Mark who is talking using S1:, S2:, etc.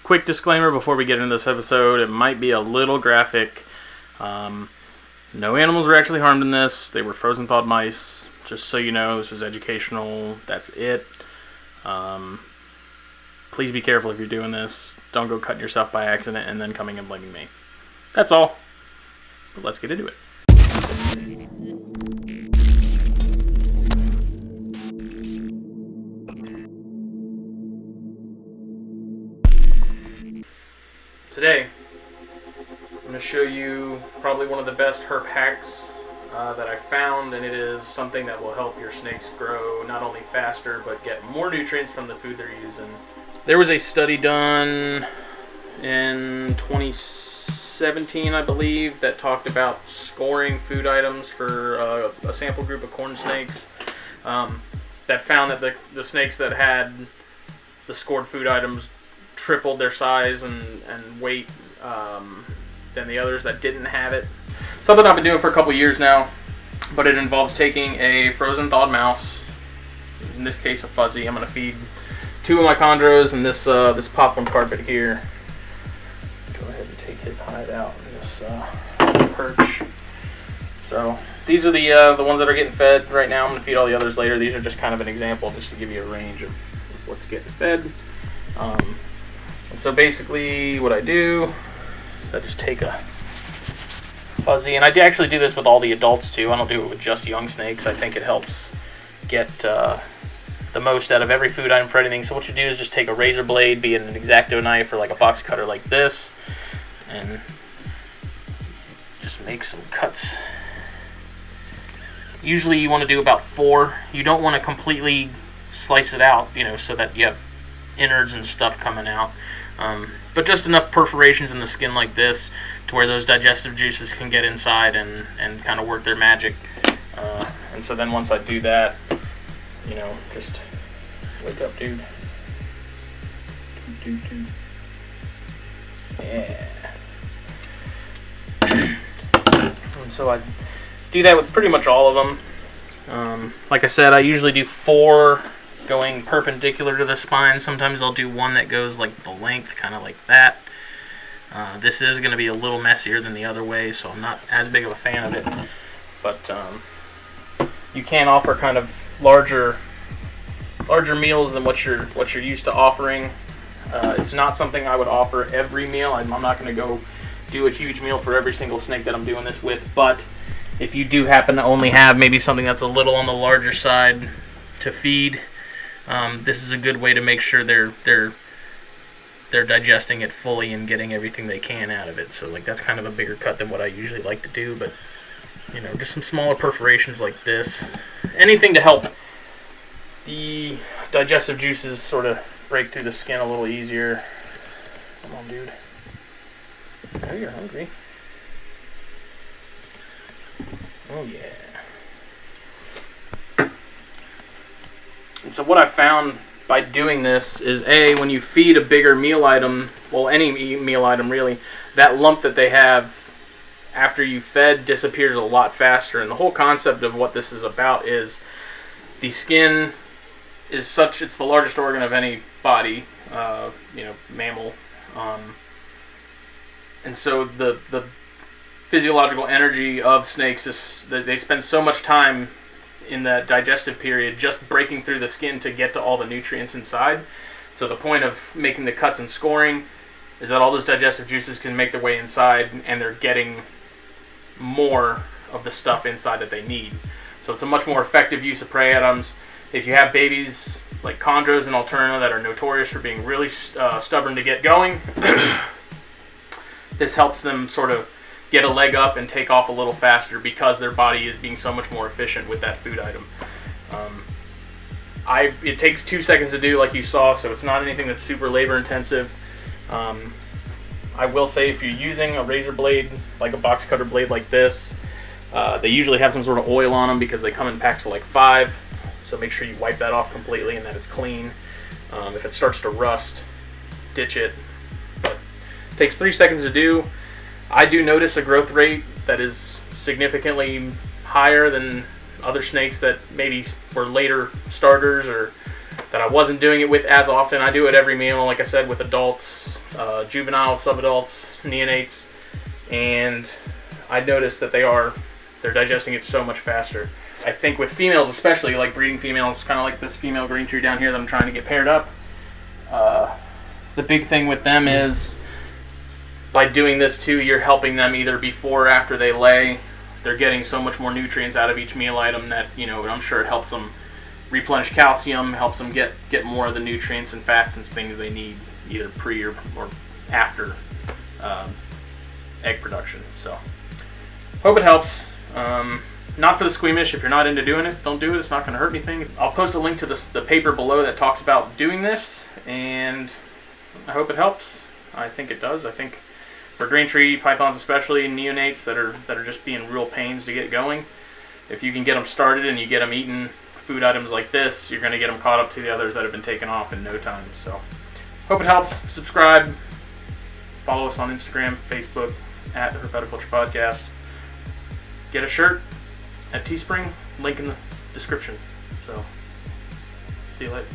S1: quick disclaimer before we get into this episode. It might be a little graphic. No animals were actually harmed in this. They were frozen thawed mice. Just so you know, this is educational. That's it. Please be careful if you're doing this. Don't go cutting yourself by accident and then coming and blaming me. That's all. But let's get into it. Today, I'm going to show you probably one of the best herp hacks that I found, and it is something that will help your snakes grow not only faster, but get more nutrients from the food they're using. There was a study done in 2017, I believe, that talked about scoring food items for a sample group of corn snakes that found that the snakes that had the scored food items tripled their size and weight than the others that didn't have it. Something I've been doing for a couple years now, but it involves taking a frozen thawed mouse, in this case a fuzzy. I'm going to feed 2 of my chondros and this poplin carpet here. Go ahead and take his hide out in this perch. So these are the ones that are getting fed right now. I'm going to feed all the others later. These are just kind of an example just to give you a range of what's getting fed. And so basically what I do is I just take a fuzzy, and I actually do this with all the adults too. I don't do it with just young snakes. I think it helps get the most out of every food item for anything. So what you do is just take a razor blade, be it an X-Acto knife or like a box cutter like this, and just make some cuts. Usually you want to do about 4. You don't want to completely slice it out, so that you have innards and stuff coming out, but just enough perforations in the skin like this to where those digestive juices can get inside and kind of work their magic. And so then once I do that, just wake up, dude. Yeah. And so I do that with pretty much all of them. Like I said, I usually do 4 going perpendicular to the spine. Sometimes I'll do 1 that goes like the length, kind of like that. This is going to be a little messier than the other way, so I'm not as big of a fan of it. But you can offer kind of larger meals than what you're used to offering. It's not something I would offer every meal. I'm not going to go do a huge meal for every single snake that I'm doing this with. But if you do happen to only have maybe something that's a little on the larger side to feed, this is a good way to make sure they're digesting it fully and getting everything they can out of it. So like that's kind of a bigger cut than what I usually like to do, but just some smaller perforations like this. Anything to help the digestive juices sort of break through the skin a little easier. Come on, dude. Oh, you're hungry. Oh yeah. And so what I found by doing this is, when you feed a bigger meal item, well, any meal item really, that lump that they have after you fed disappears a lot faster. And the whole concept of what this is about is the skin is it's the largest organ of any body, mammal. And so the physiological energy of snakes is that they spend so much time in that digestive period just breaking through the skin to get to all the nutrients inside. So the point of making the cuts and scoring is that all those digestive juices can make their way inside and they're getting more of the stuff inside that they need. So it's a much more effective use of prey items. If you have babies like chondros and alterna that are notorious for being really stubborn to get going, this helps them sort of get a leg up and take off a little faster because their body is being so much more efficient with that food item. It takes 2 seconds to do, like you saw, so it's not anything that's super labor intensive. I will say if you're using a razor blade, like a box cutter blade like this, they usually have some sort of oil on them because they come in packs of like 5, so make sure you wipe that off completely and that it's clean. If it starts to rust, ditch it. But it takes 3 seconds to do. I do notice a growth rate that is significantly higher than other snakes that maybe were later starters or that I wasn't doing it with as often. I do it every meal, like I said, with adults, juveniles, subadults, neonates, and I noticed that they're digesting it so much faster. I think with females especially, like breeding females, kind of like this female green tree down here that I'm trying to get paired up, the big thing with them is by doing this too, you're helping them either before or after they lay. They're getting so much more nutrients out of each meal item that, I'm sure it helps them replenish calcium, helps them get more of the nutrients and fats and things they need either pre or after egg production. So hope it helps. Not for the squeamish. If you're not into doing it, don't do it. It's not going to hurt anything. I'll post a link to the paper below that talks about doing this, and I hope it helps. I think it does. I think for green tree pythons, especially neonates that are just being real pains to get going, if you can get them started and you get them eating food items like this, you're going to get them caught up to the others that have been taken off in no time. So hope it helps. Subscribe. Follow us on Instagram, Facebook, at the Herpetoculture Podcast. Get a shirt at Teespring, link in the description. So, see you later.